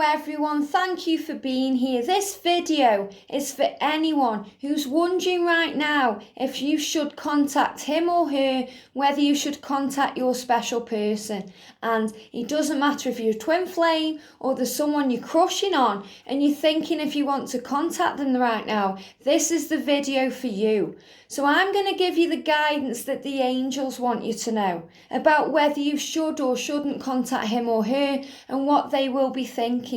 everyone, thank you for being here. This video is for anyone who's wondering right now if you should contact him or her, whether you should contact your special person. And it doesn't matter if you're a twin flame or there's someone you're crushing on and you're thinking if you want to contact them right now, this is the video for you. So I'm going to give you the guidance that the angels want you to know about whether you should or shouldn't contact him or her and what they will be thinking.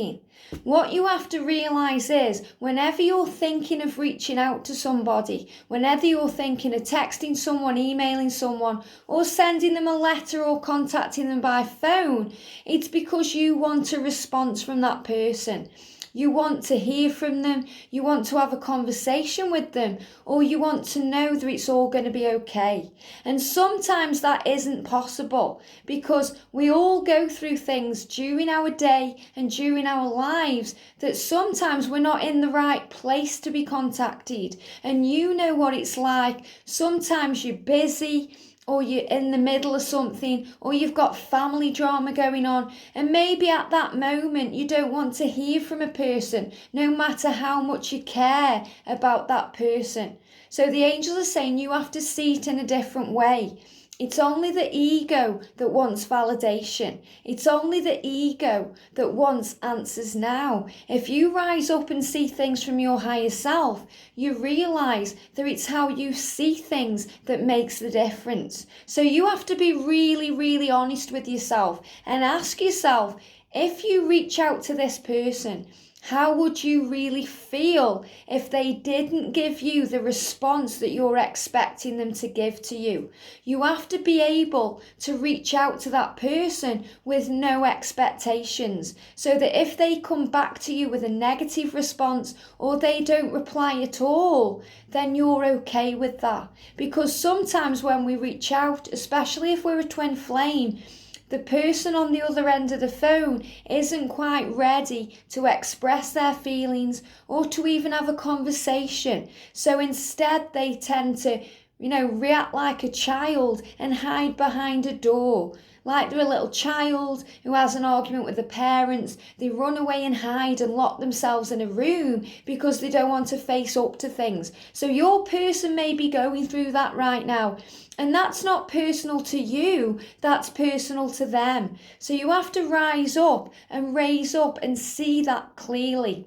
What you have to realise is whenever you're thinking of reaching out to somebody, whenever you're thinking of texting someone, emailing someone, or sending them a letter or contacting them by phone, it's because you want a response from that person. You want to hear from them, you want to have a conversation with them, or you want to know that it's all going to be okay. And sometimes that isn't possible because we all go through things during our day and during our lives that sometimes we're not in the right place to be contacted. And you know what it's like. Sometimes you're busy, or you're in the middle of something, or you've got family drama going on, and maybe at that moment you don't want to hear from a person, no matter how much you care about that person. So the angels are saying you have to see it in a different way. It's only the ego that wants validation. It's only the ego that wants answers now. If you rise up and see things from your higher self, you realise that it's how you see things that makes the difference. So you have to be really, really honest with yourself and ask yourself, if you reach out to this person, how would you really feel if they didn't give you the response that you're expecting them to give to you? You have to be able to reach out to that person with no expectations, so that if they come back to you with a negative response or they don't reply at all, then you're okay with that. Because sometimes when we reach out, especially if we're a twin flame, the person on the other end of the phone isn't quite ready to express their feelings or to even have a conversation. So instead they tend to, react like a child and hide behind a door. Like they're a little child who has an argument with the parents. They run away and hide and lock themselves in a room because they don't want to face up to things. So your person may be going through that right now. And that's not personal to you, that's personal to them. So you have to rise up and raise up and see that clearly.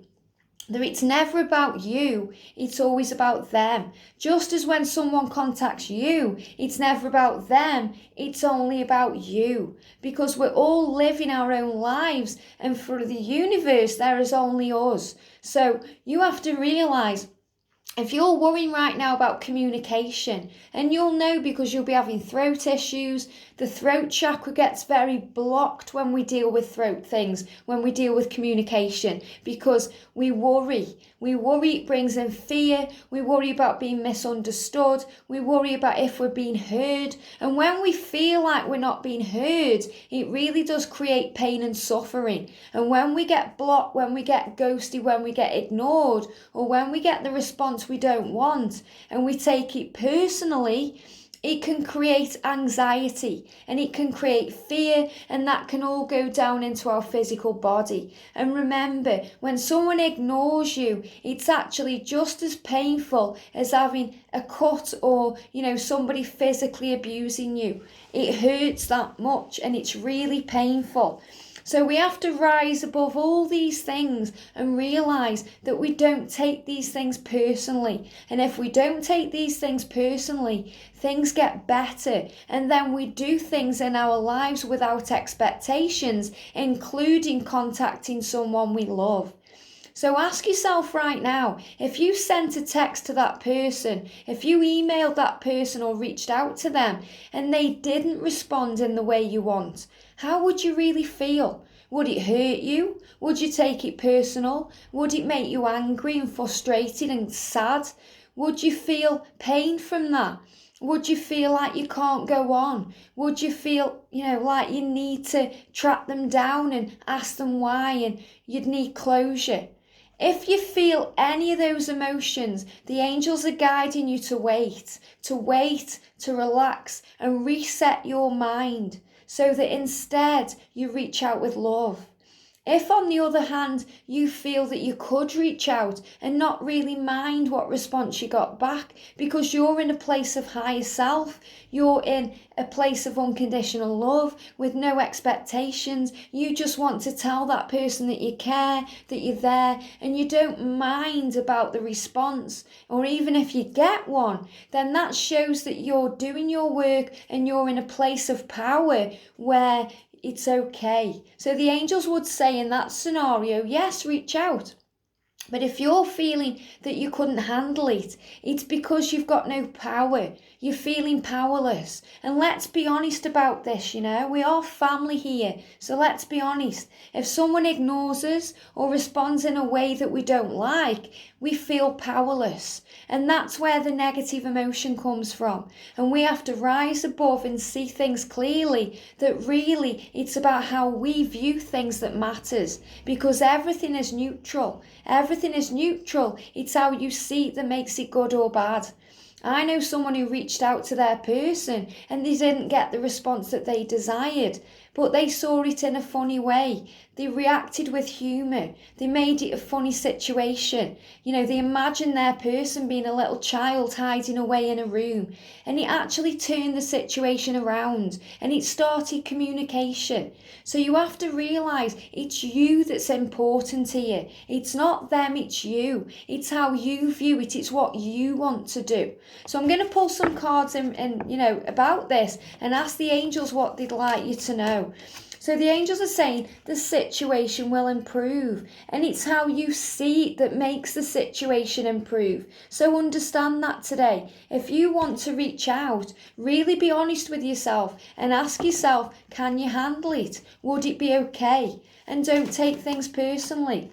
That it's never about you, it's always about them. Just as when someone contacts you, it's never about them, it's only about you. Because we're all living our own lives, and for the universe, there is only us. So you have to realise, if you're worrying right now about communication, and you'll know because you'll be having throat issues, the throat chakra gets very blocked when we deal with throat things, when we deal with communication, because we worry. We worry, it brings in fear. We worry about being misunderstood. We worry about if we're being heard. And when we feel like we're not being heard, it really does create pain and suffering. And when we get blocked, when we get ghosted, when we get ignored, or when we get the response we don't want and we take it personally, it can create anxiety and it can create fear, and that can all go down into our physical body. And remember, when someone ignores you, it's actually just as painful as having a cut or, somebody physically abusing you. It hurts that much and it's really painful. So we have to rise above all these things and realise that we don't take these things personally. And if we don't take these things personally, things get better. And then we do things in our lives without expectations, including contacting someone we love. So ask yourself right now, if you sent a text to that person, if you emailed that person or reached out to them and they didn't respond in the way you want, how would you really feel? Would it hurt you? Would you take it personal? Would it make you angry and frustrated and sad? Would you feel pain from that? Would you feel like you can't go on? Would you feel, like you need to track them down and ask them why and you'd need closure? If you feel any of those emotions, the angels are guiding you to wait, to relax and reset your mind so that instead you reach out with love. If, on the other hand, you feel that you could reach out and not really mind what response you got back because you're in a place of higher self, you're in a place of unconditional love with no expectations, you just want to tell that person that you care, that you're there, and you don't mind about the response, or even if you get one, then that shows that you're doing your work and you're in a place of power where it's okay. So the angels would say in that scenario, yes, reach out. But if you're feeling that you couldn't handle it, it's because you've got no power. You're feeling powerless. And let's be honest about this, we are family here. So let's be honest. If someone ignores us or responds in a way that we don't like, we feel powerless. And that's where the negative emotion comes from. And we have to rise above and see things clearly, that really it's about how we view things that matters. Because everything is neutral. Everything is neutral. It's how you see it that makes it good or bad. I know someone who reached out to their person and they didn't get the response that they desired, but they saw it in a funny way. They reacted with humour. They made it a funny situation. They imagined their person being a little child hiding away in a room, and it actually turned the situation around and it started communication. So you have to realise it's you that's important here. It's not them, it's you. It's how you view it. It's what you want to do. So I'm going to pull some cards in about this and ask the angels what they'd like you to know. So the angels are saying the situation will improve, and it's how you see it that makes the situation improve. So understand that today. If you want to reach out, really be honest with yourself and ask yourself, can you handle it? Would it be okay? And don't take things personally,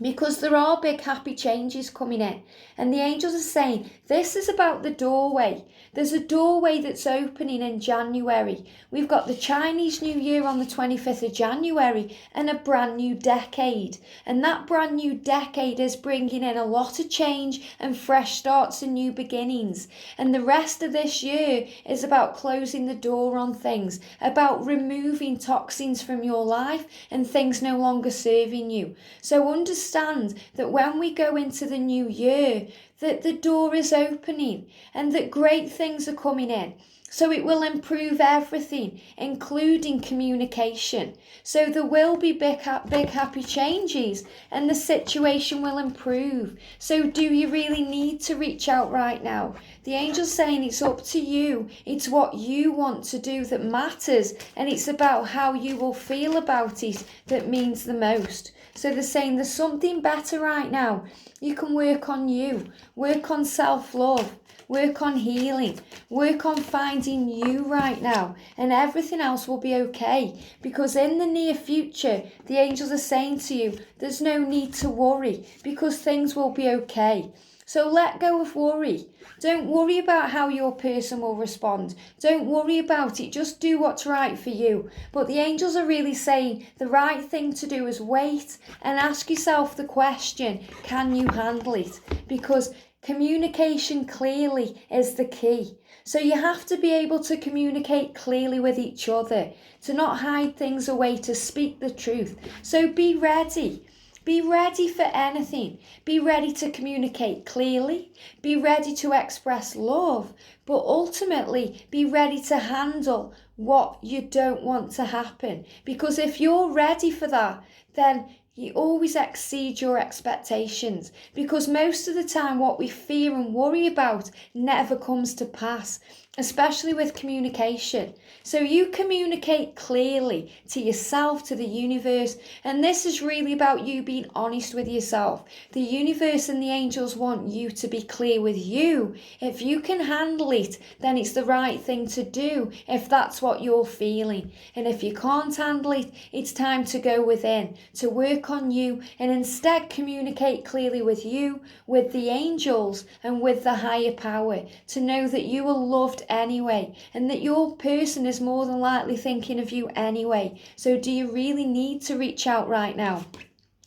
because there are big happy changes coming in. And the angels are saying this is about the doorway. There's a doorway that's opening in January. We've got the Chinese New Year on the 25th of January and a brand new decade. And that brand new decade is bringing in a lot of change and fresh starts and new beginnings. And the rest of this year is about closing the door on things, about removing toxins from your life and things no longer serving you. So understand that when we go into the new year, that the door is opening and that great things are coming in. So it will improve everything, including communication. So there will be big happy changes and the situation will improve. So do you really need to reach out right now? The angel's saying it's up to you. It's what you want to do that matters, and it's about how you will feel about it that means the most. So they're saying there's something better right now. You can work on you, work on self-love, work on healing, work on finding you right now, and everything else will be okay. Because in the near future, the angels are saying to you, there's no need to worry because things will be okay. So let go of worry. Don't worry about how your person will respond. Don't worry about it. Just do what's right for you. But the angels are really saying the right thing to do is wait and ask yourself the question, can you handle it? Because communication clearly is the key. So you have to be able to communicate clearly with each other, to not hide things away, to speak the truth. So be ready. Be ready for anything. Be ready to communicate clearly. Be ready to express love. But ultimately, be ready to handle what you don't want to happen. Because if you're ready for that, then you always exceed your expectations. Because most of the time, what we fear and worry about never comes to pass, especially with communication. So you communicate clearly to yourself, to the universe, and this is really about you being honest with yourself. The universe and the angels want you to be clear with you. If you can handle it, then it's the right thing to do if that's what you're feeling. And if you can't handle it, it's time to go within, to work on you, and instead communicate clearly with you, with the angels, and with the higher power, to know that you are loved anyway, and that your person is more than likely thinking of you anyway. So do you really need to reach out right now?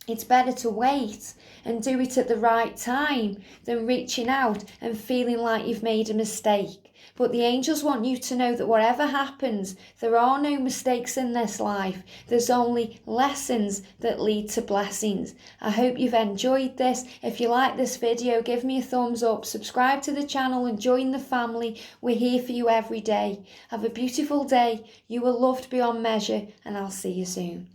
It's better to wait and do it at the right time than reaching out and feeling like you've made a mistake. But the angels want you to know that whatever happens, there are no mistakes in this life. There's only lessons that lead to blessings. I hope you've enjoyed this. If you like this video, give me a thumbs up, subscribe to the channel and join the family. We're here for you every day. Have a beautiful day. You are loved beyond measure, and I'll see you soon.